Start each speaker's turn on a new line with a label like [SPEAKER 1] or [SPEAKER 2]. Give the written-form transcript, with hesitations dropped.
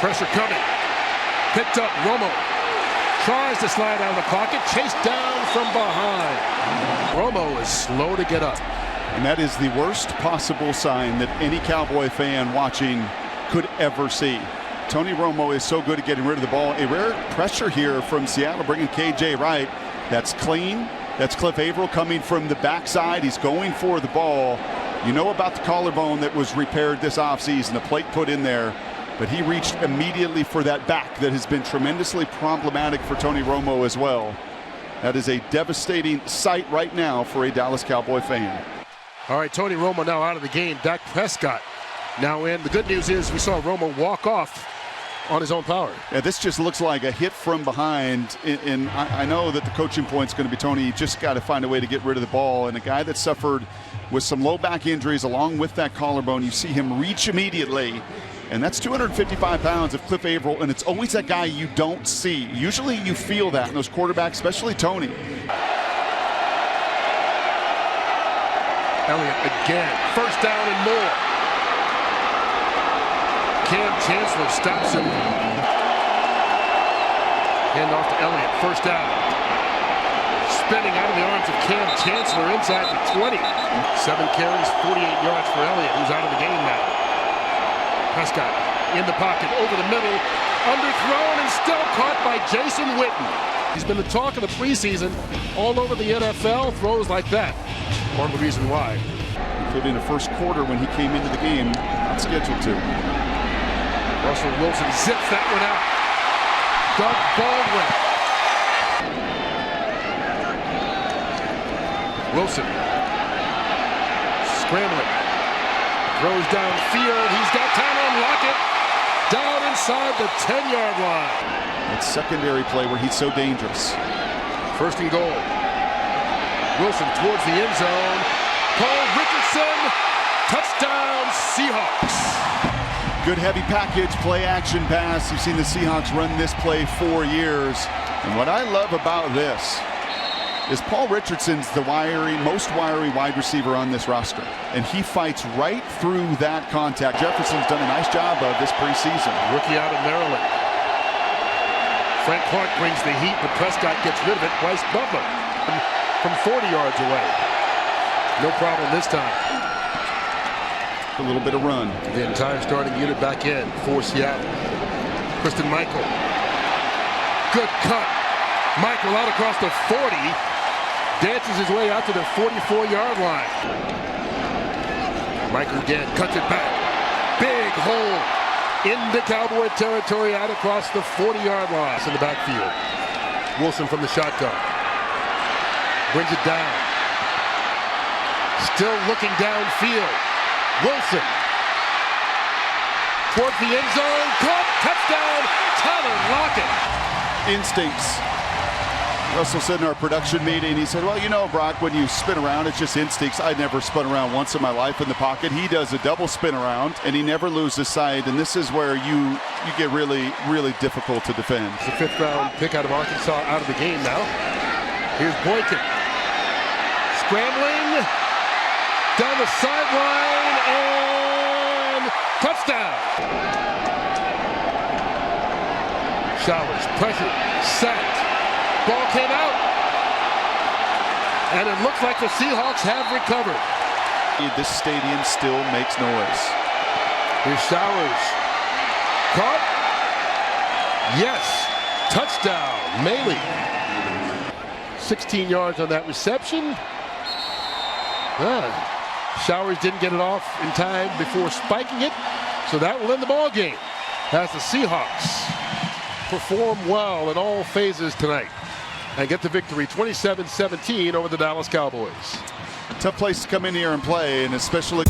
[SPEAKER 1] Pressure coming. Picked up. Romo tries to slide out of the pocket. Chased down from behind. Romo is slow to get up.
[SPEAKER 2] And that is the worst possible sign that any Cowboy fan watching could ever see. Tony Romo is so good at getting rid of the ball. A rare pressure here from Seattle, bringing KJ Wright. That's clean. That's Cliff Averill coming from the backside. He's going for the ball. You know about the collarbone that was repaired this offseason, the plate put in there. But he reached immediately for that back that has been tremendously problematic for Tony Romo as well. That is a devastating sight right now for a Dallas Cowboy fan.
[SPEAKER 1] All right, Tony Romo now out of the game. Dak Prescott now in. The good news is we saw Romo walk off on his own power.
[SPEAKER 2] Yeah, this just looks like a hit from behind. And I know that the coaching point is going to be, Tony, you just got to find a way to get rid of the ball. And a guy that suffered with some low back injuries along with that collarbone, you see him reach immediately. And that's 255 pounds of Cliff Averill, and it's always that guy you don't see. Usually you feel that in those quarterbacks, especially Tony.
[SPEAKER 1] Elliott again. First down and more. Cam Chancellor stops him. Hand off to Elliott. First down. Spinning out of the arms of Cam Chancellor inside the 20. 7 carries, 48 yards for Elliott, who's out of the game now. Prescott in the pocket, over the middle, underthrown and still caught by Jason Witten. He's been the talk of the preseason all over the NFL. Throws like that. Part of the reason why.
[SPEAKER 2] Including the first quarter when he came into the game, not scheduled to.
[SPEAKER 1] Russell Wilson zips that one out. Doug Baldwin. Wilson scrambling. Throws downfield. He's got time on Lockett. Down inside the 10-yard line.
[SPEAKER 2] That secondary play where he's so dangerous.
[SPEAKER 1] First and goal. Wilson towards the end zone. Paul Richardson. Touchdown Seahawks.
[SPEAKER 2] Good heavy package, play action pass. You've seen the Seahawks run this play for years. And what I love about this is Paul Richardson's the most wiry wide receiver on this roster. And he fights right through that contact. Jefferson's done a nice job of this preseason.
[SPEAKER 1] Rookie out of Maryland. Frank Clark brings the heat, but Prescott gets rid of it. Bryce Butler from 40 yards away. No problem this time.
[SPEAKER 2] A little bit of run.
[SPEAKER 1] The entire starting unit back in for Seattle. Christian Michael. Good cut. Michael out across the 40. Dances his way out to the 44-yard line. Michael again cuts it back. Big hole into Cowboy territory out across the 40-yard line. In the backfield. Wilson from the shotgun. Brings it down. Still looking downfield. Wilson. Towards the end zone. Caught. Touchdown. Tyler Lockett.
[SPEAKER 2] Instincts. Russell said in our production meeting, he said, well, you know, Brock, when you spin around, it's just instincts. I never spun around once in my life in the pocket. He does a double spin around, and he never loses sight. And this is where you get really, really difficult to defend.
[SPEAKER 1] It's a 5th-round pick out of Arkansas out of the game now. Here's Boykin. Scrambling. Down the sideline, and touchdown. Showers, pressure, sacked. Ball came out. And it looks like the Seahawks have recovered.
[SPEAKER 2] This stadium still makes noise.
[SPEAKER 1] Here's Showers. Caught. Yes. Touchdown. Maley. 16 yards on that reception. Showers didn't get it off in time before spiking it. So that will end the ball game as the Seahawks perform well in all phases tonight and get the victory 27-17 over the Dallas Cowboys.
[SPEAKER 2] Tough place to come in here and play, and especially